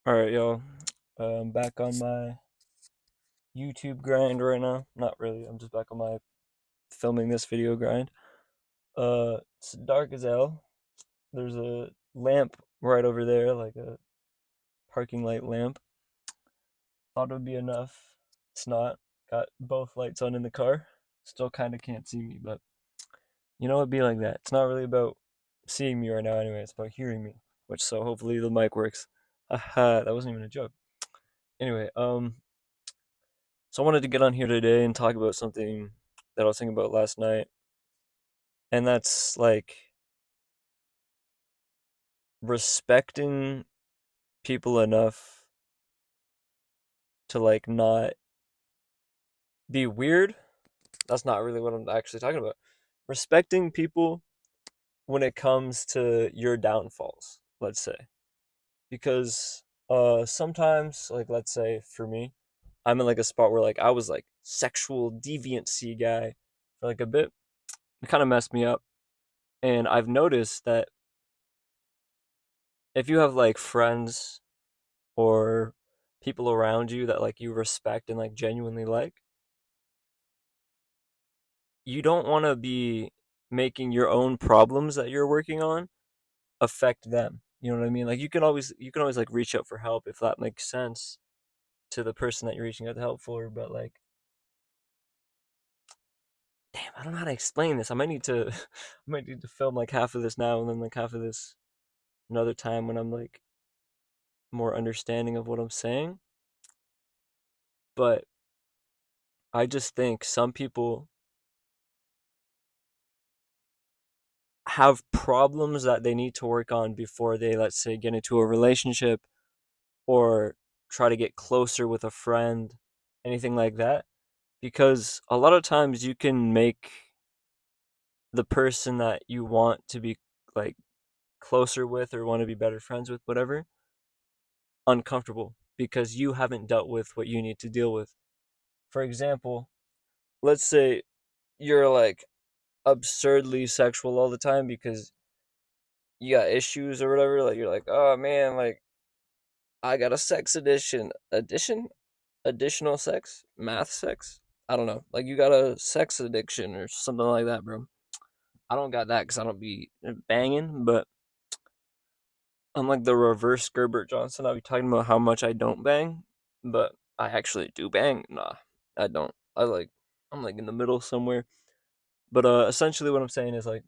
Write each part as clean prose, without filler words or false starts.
All right, y'all. I'm back on my YouTube grind right now. Not really. I'm just back on my filming this video grind. It's dark as hell. There's a lamp right over there, like a parking light lamp. Thought it would be enough. It's not. Got both lights on in the car. Still kind of can't see me, but it'd be like that. It's not really about seeing me right now anyway. It's about hearing me. So hopefully the mic works. Haha, that wasn't even a joke. Anyway, so I wanted to get on here today and talk about something that I was thinking about last night, and that's like respecting people enough to like not be weird. That's not really what I'm actually talking about. Respecting people when it comes to your downfalls, let's say. Because sometimes, like, let's say for me, I'm in like a spot where like I was like sexual deviancy guy for like a bit. It kind of messed me up. And I've noticed that if you have like friends or people around you that like you respect and like genuinely like, you don't want to be making your own problems that you're working on affect them. You know what I mean? Like you can always like reach out for help if that makes sense to the person that you're reaching out to help for, but like damn, I don't know how to explain this. I might need to I might need to film like half of this now and then like half of this another time when I'm like more understanding of what I'm saying. But I just think some people have problems that they need to work on before they, let's say, get into a relationship or try to get closer with a friend, anything like that. Because a lot of times you can make the person that you want to be like closer with or want to be better friends with, whatever, uncomfortable because you haven't dealt with what you need to deal with. For example, let's say you're like absurdly sexual all the time because you got issues or whatever. Like you're like, oh man, like I got a sex additional sex, math sex. I don't know. Like you got a sex addiction or something like that, bro. I don't got that because I don't be banging, but I'm like the reverse Gerbert Johnson. I'll be talking about how much I don't bang, but I actually do bang. Nah, I don't. I'm like in the middle somewhere. But essentially, what I'm saying is like,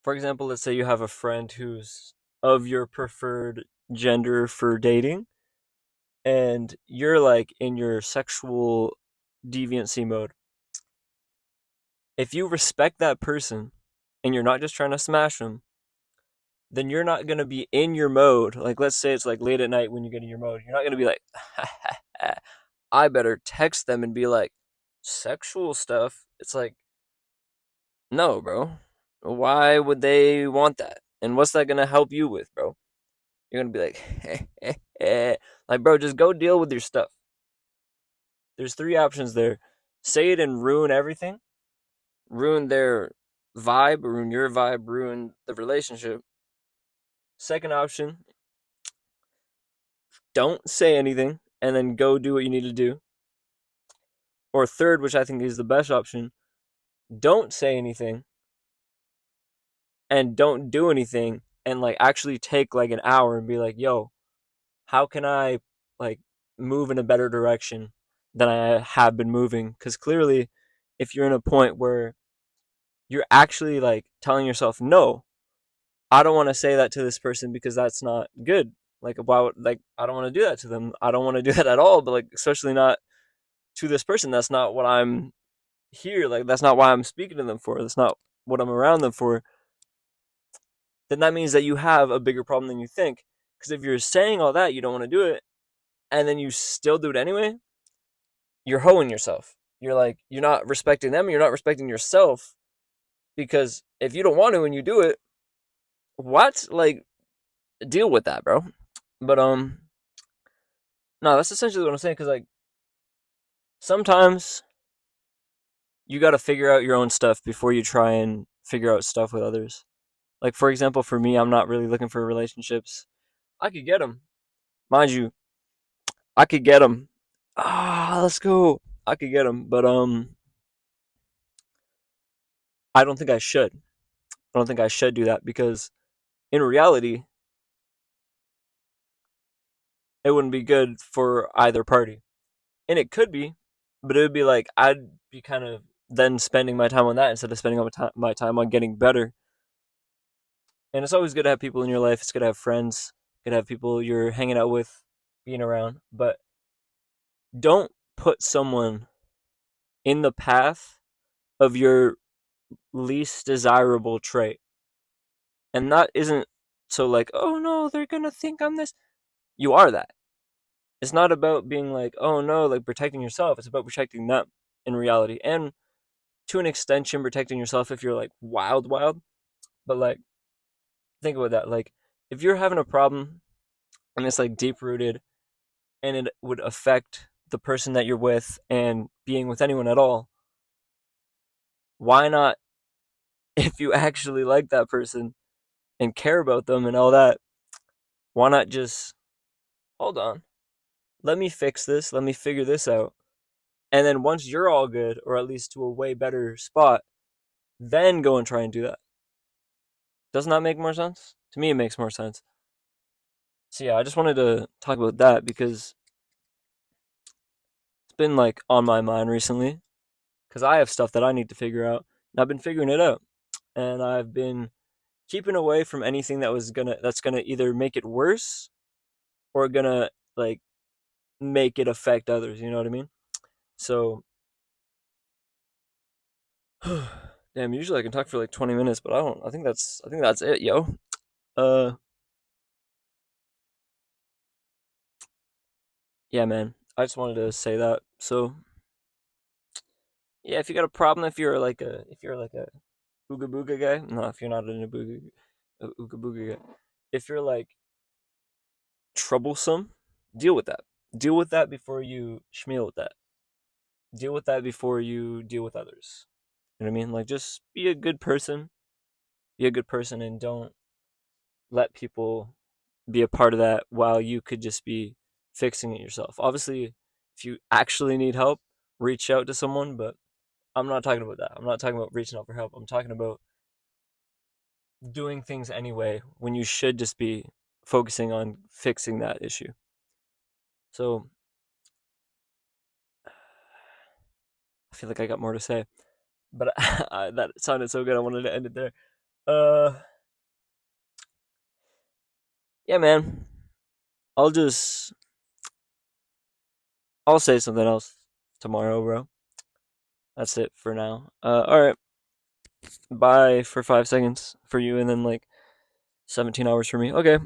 for example, let's say you have a friend who's of your preferred gender for dating, and you're like in your sexual deviancy mode. If you respect that person and you're not just trying to smash them, then you're not going to be in your mode. Like, let's say it's like late at night when you get in your mode. You're not going to be like, I better text them and be like, sexual stuff. It's like, no, bro. Why would they want that? And what's that going to help you with, bro? You're going to be like, like, bro, just go deal with your stuff. There's three options there: say it and ruin everything, ruin their vibe, ruin your vibe, ruin the relationship. Second option, don't say anything and then go do what you need to do. Or third, which I think is the best option, don't say anything and don't do anything and like actually take like an hour and be like, yo, how can I like move in a better direction than I have been moving? Because clearly, if you're in a point where you're actually like telling yourself, no, I don't want to say that to this person because that's not good. Like, why like, I don't want to do that to them. I don't want to do that at all, but like, especially not to this person. That's not what I'm here. Like, that's not why I'm speaking to them for. That's not what I'm around them for. Then that means that you have a bigger problem than you think. Because if you're saying all that, you don't want to do it, and then you still do it anyway, you're hoeing yourself. You're like, you're not respecting them, you're not respecting yourself. Because if you don't want to and you do it, what? Like, deal with that, bro. But, no, that's essentially what I'm saying. Because, like, sometimes you got to figure out your own stuff before you try and figure out stuff with others. Like, for example, for me, I'm not really looking for relationships. I could get them, Mind you, I could get him. Ah, let's go. I could get him, but I don't think I should. I don't think I should do that because in reality, it wouldn't be good for either party. And it could be, but it would be like I'd be kind of then spending my time on that instead of spending my time on getting better. And it's always good to have people in your life. It's good to have friends. Good to have people you're hanging out with, being around. But don't put someone in the path of your least desirable trait. And that isn't so like, oh no, they're gonna think I'm this. You are that. It's not about being like, oh no, like protecting yourself. It's about protecting them in reality. And to an extension, protecting yourself if you're like wild, wild. But like, think about that. Like, if you're having a problem and it's like deep rooted and it would affect the person that you're with and being with anyone at all, why not, if you actually like that person and care about them and all that, why not just hold on, let me fix this, let me figure this out. And then once you're all good, or at least to a way better spot, then go and try and do that. Doesn't that make more sense? To me, it makes more sense. So yeah, I just wanted to talk about that because it's been like on my mind recently. Because I have stuff that I need to figure out, and I've been figuring it out, and I've been keeping away from anything that's gonna either make it worse or gonna like make it affect others. You know what I mean? So, damn. Usually I can talk for like 20 minutes, but I don't. I think that's it, yo. Uh, yeah, man. I just wanted to say that. So, yeah, if you got a problem, if you're like a ooga booga guy, no, if you're not an ooga booga guy, if you're like troublesome, deal with that. Deal with that before you schmeal with that. Deal with that before you deal with others. You know what I mean? Like, just be a good person. Be a good person and don't let people be a part of that while you could just be fixing it yourself. Obviously, if you actually need help, reach out to someone, but I'm not talking about that. I'm not talking about reaching out for help. I'm talking about doing things anyway when you should just be focusing on fixing that issue. So, I feel like I got more to say, but that sounded so good. I wanted to end it there. Uh, yeah, man. I'll just I'll say something else tomorrow, bro. That's it for now. All right. Bye for 5 seconds for you, and then like 17 hours for me. Okay.